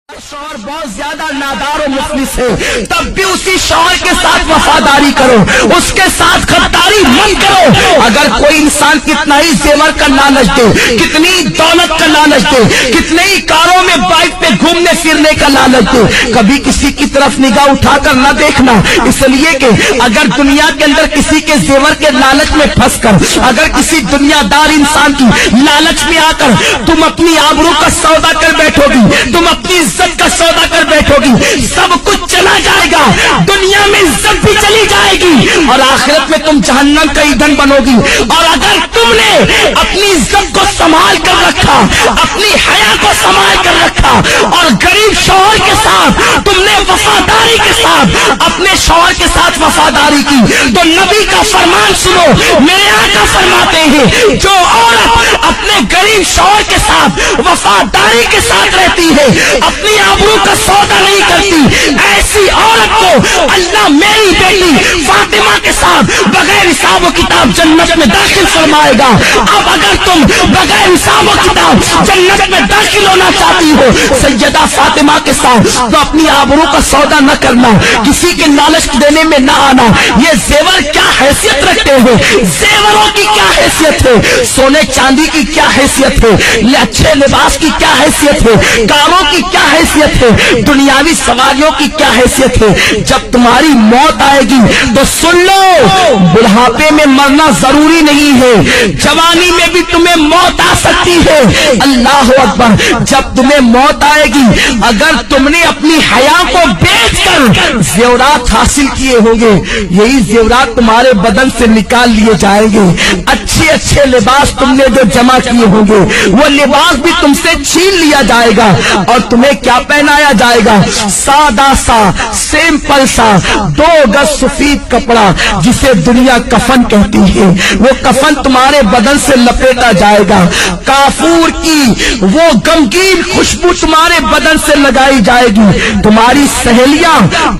شوہر بہت زیادہ نادار و مفلس ہے، تب بھی اسی شوہر کے ساتھ وفاداری کرو، اس کے ساتھ غداری مت کرو۔ اگر کوئی انسان کتنا ہی زیور کا لالچ دے، کتنی دولت کا لالچ دے، کتنے ہی کاروں میں بائک پہ گھومنے پھرنے کا لالچ دے، کبھی کسی کی طرف نگاہ اٹھا کر نہ دیکھنا، اس لیے کہ اگر دنیا کے اندر کسی کے زیور کے لالچ میں پھنس کر، اگر کسی دنیا دار انسان کی لالچ میں آ کر تم اپنی آبرو کا سودا کر بیٹھو گی، تم اپنی عزت کا سودا کر بیٹھو گی، سب کچھ چلا جائے گا، دنیا میں عزت بھی چلی جائے گی اور آخرت میں تم جہنم کا ایندھن بنو گی۔ اور اگر تم نے اپنی عزت کو سنبھال کر رکھا، اپنی حیا کو سنبھال کر رکھا اور غریب شوہر کے ساتھ تم نے وفاداری کے ساتھ اپنے شوہر کے ساتھ وفاداری کی، تو نبی کا فرمان سنو، میرے آقا فرماتے ہیں جو عورت اپنے غریب شوہر کے ساتھ وفاداری کے ساتھ رہتی ہے، اپنی آبرو کا سودا نہیں کرتی، ایسی عورت کو اللہ میری بیٹی فاطمہ کے ساتھ بغیر حساب و کتاب جنت میں داخل فرمائے گا۔ اب اگر تم بغیر حساب و کتاب جنت میں داخل ہونا چاہتی ہو سیدہ فاطمہ کے ساتھ، تو اپنی آبرو کا سودا نہ کرنا، کسی کے لالچ دینے میں نہ آنا۔ یہ زیور کیا حیثیت رکھتے ہیں، زیوروں کی کیا حیثیت ہے، سونے چاندی کی کیا حیثیت ہے، اچھے لباس کی کیا حیثیت ہے، کاروں کی کیا حیثیت ہے، دنیاوی سواریوں کی کیا حیثیت ہے۔ جب تمہاری موت آئے گی تو سن لو، بڑھاپے میں مرنا ضروری نہیں ہے، جوانی میں بھی تمہیں موت آ سکتی ہے۔ اللہ اکبر، جب تمہیں موت آئے گی، اگر تم نے اپنی حیا کو بیچ کر زیورات حاصل کیے ہوں گے، یہی زیورات تمہارے بدن سے نکال لیے جائیں گے۔ اچھے اچھے لباس تم نے جو جمع کیے ہوں گے، وہ لباس بھی تم سے چھین لیا جائے گا اور تمہیں کیا پہنایا جائے گا، سادہ سا سمپل سا 2 گز سفید کپڑا جسے دنیا کفن کہتی ہے، وہ کفن تمہارے بدن سے لپیٹا جائے گا، کافور کی وہ غمگین خوشبو تمہارے بدن سے لگائی جائے گی۔ تمہاری سہیلیاں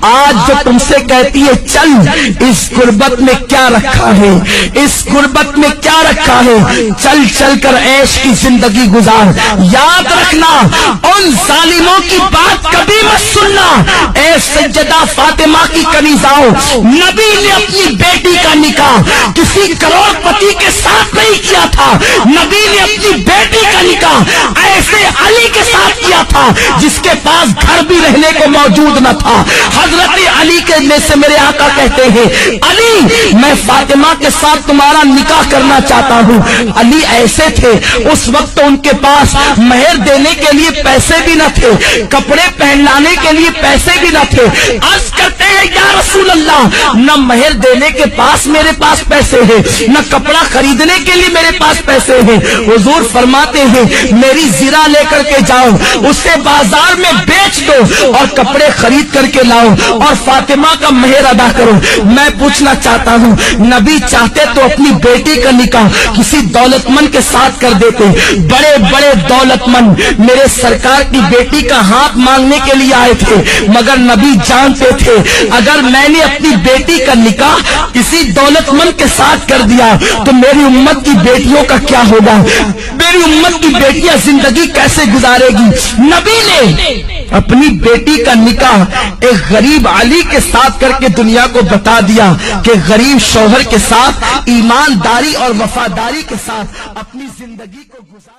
آج جو تم سے کہتی ہے چل، اس غربت میں کیا رکھا ہے، اس غربت میں کیا رکھا ہے، چل چل کر عیش کی زندگی گزار۔ یاد رکھنا، ان ظالموں کی بات کبھی مت سننا۔ اے سیدہ فاطمہ کی کنیزاؤں، نبی نے اپنی بیٹی کا نکاح کسی کروڑ پتی کے ساتھ نہیں کیا تھا، نبی نے اپنی بیٹی کا نکاح ایسے علی کے ساتھ کیا تھا جس کے پاس گھر بھی رہنے کو موجود نہ تھا۔ حضرت علی کے میں سے میرے آقا کہتے ہیں علی میں فاطمہ کے ساتھ تمہارا نکاح کرنا چاہتا ہوں۔ علی ایسے تھے، اس وقت ان کے پاس مہر دینے کے لیے پیسے بھی نہ تھے، کپڑے پہنانے کے لیے پیسے بھی نہ تھے۔ عرض کرتے ہیں یا رسول اللہ، نہ مہر دینے کے پاس میرے پاس پیسے ہیں، نہ کپڑا خریدنے کے لیے میرے پاس پیسے ہیں۔ حضور فرماتے ہیں میری زرہ لے کر کے جاؤ، اسے بازار میں بیچ دو اور کپڑے خرید کر کے لاؤ اور فاطمہ کا مہر ادا کرو۔ میں پوچھنا چاہتا ہوں، نبی چاہتے تو اپنی بیٹی کا نکاح کسی دولت مند کے ساتھ کر دیتے، بڑے بڑے دولت مند میرے سرکار کی بیٹی کا ہاتھ مانگنے کے لیے آئے تھے، مگر نبی جانتے تھے اگر میں نے اپنی بیٹی کا نکاح کسی دولت مند کے ساتھ کر دیا تو میری امت کی بیٹیوں کا کیا ہوگا، میری امت کی بیٹیاں زندگی کیسے گزارے گی۔ نبی نے اپنی بیٹی کا نکاح ایک غریب علی کے ساتھ کر کے دنیا کو بتا دیا کہ غریب شوہر کے ساتھ ایمانداری اور وفاداری کے ساتھ اپنی زندگی کو گزار